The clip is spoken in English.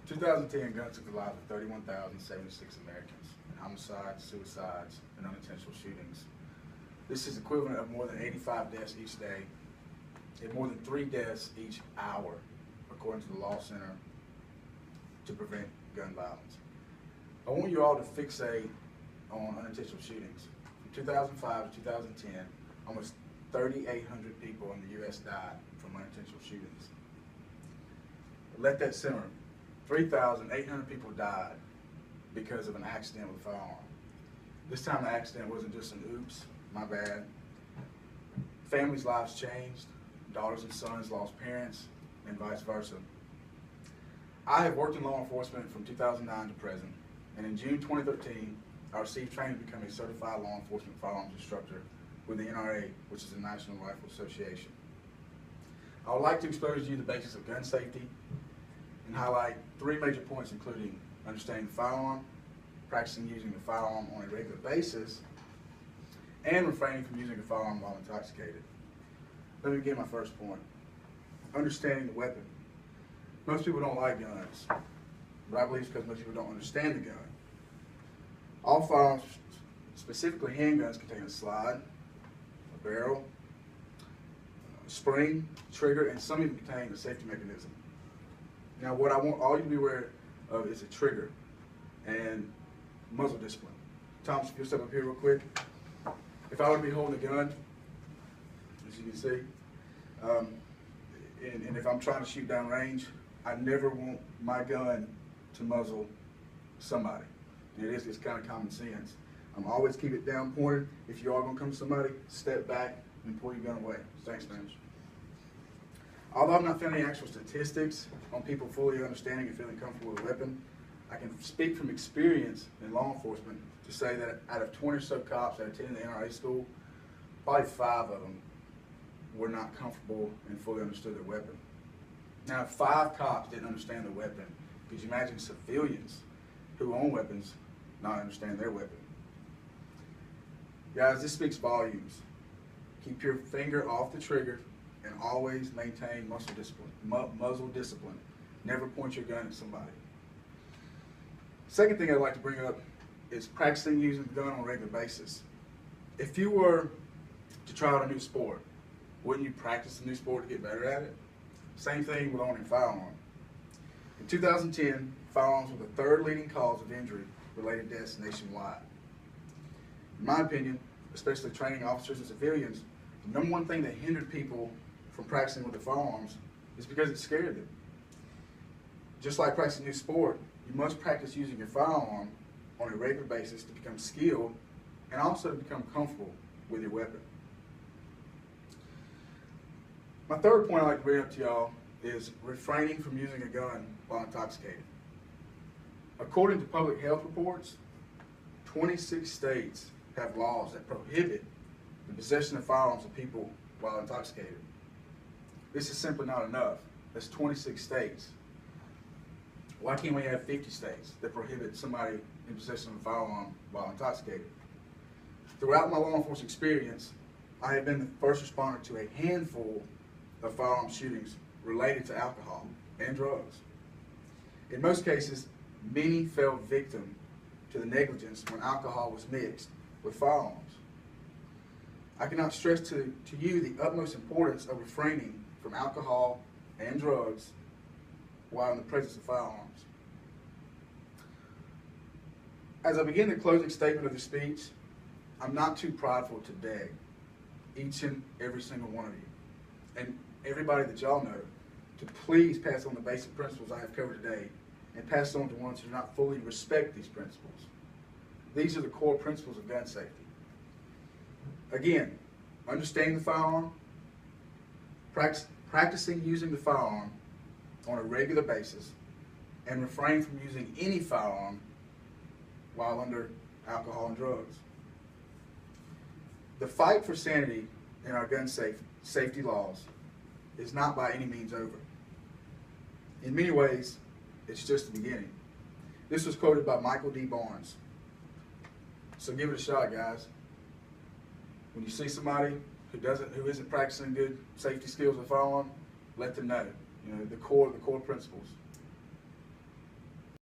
2010 guns took the lives of 31,076 Americans in homicides, suicides, and unintentional shootings. This is equivalent of more than 85 deaths each day and more than 3 deaths each hour, according to the Law Center to Prevent Gun Violence. I want you all to fixate on unintentional shootings. From 2005 to 2010, almost 3,800 people in the U.S. died from unintentional shootings. Let that simmer. 3,800 people died because of an accident with a firearm. This time the accident wasn't just an oops, my bad. Families' lives changed, daughters and sons lost parents, and vice versa. I have worked in law enforcement from 2009 to present, and in June 2013, I received training to become a certified law enforcement firearms instructor with the NRA, which is the National Rifle Association. I would like to expose you the basics of gun safety and highlight 3 major points, including understanding the firearm, practicing using the firearm on a regular basis, and refraining from using a firearm while intoxicated. Let me begin my first point. Understanding the weapon. Most people don't like guns, but I believe it's because most people don't understand the gun. All firearms, specifically handguns, contain a slide, a barrel, a spring, trigger, and some even contain a safety mechanism. Now, what I want all you to be aware of is a trigger and muzzle discipline. Thomas, if you'll step up here real quick. If I were to be holding a gun, as you can see, and if I'm trying to shoot down range, I never want my gun to muzzle somebody. It's kind of common sense. Always keep it down pointed. If you are going to come to somebody, step back and pull your gun away. Thanks, man. Although I've not found any actual statistics on people fully understanding and feeling comfortable with a weapon, I can speak from experience in law enforcement to say that out of 20 or so cops that attended the NRA school, probably 5 of them were not comfortable and fully understood their weapon. Now, if 5 cops didn't understand their weapon, could you imagine civilians who own weapons not understand their weapon? Guys, this speaks volumes. Keep your finger off the trigger and always maintain muzzle discipline. Never point your gun at somebody. Second thing I'd like to bring up is practicing using the gun on a regular basis. If you were to try out a new sport, wouldn't you practice the new sport to get better at it? Same thing with owning a firearm. In 2010, firearms were the 3rd leading cause of injury-related deaths nationwide. In my opinion, especially training officers and civilians, the number one thing that hindered people from practicing with their firearms is because it scared them. Just like practicing a new sport, you must practice using your firearm on a regular basis to become skilled and also to become comfortable with your weapon. My third point I'd like to bring up to y'all is refraining from using a gun while intoxicated. According to public health reports, 26 states have laws that prohibit the possession of firearms of people while intoxicated. This is simply not enough. That's 26 states. Why can't we have 50 states that prohibit somebody in possession of a firearm while intoxicated? Throughout my law enforcement experience, I have been the first responder to a handful of firearm shootings related to alcohol and drugs. In most cases, many fell victim to the negligence when alcohol was mixed with firearms. I cannot stress to you the utmost importance of refraining from alcohol and drugs while in the presence of firearms. As I begin the closing statement of the speech, I'm not too prideful to beg each and every single one of you, and everybody that y'all know, to please pass on the basic principles I have covered today and pass on to ones who do not fully respect these principles. These are the core principles of gun safety. Again, understanding the firearm, practicing using the firearm on a regular basis, and refrain from using any firearm while under alcohol and drugs. The fight for sanity in our gun safety laws is not by any means over. In many ways, it's just the beginning. This was quoted by Michael D. Barnes. So give it a shot, guys. When you see somebody who isn't practicing good safety skills with a firearm, let them know. The core principles.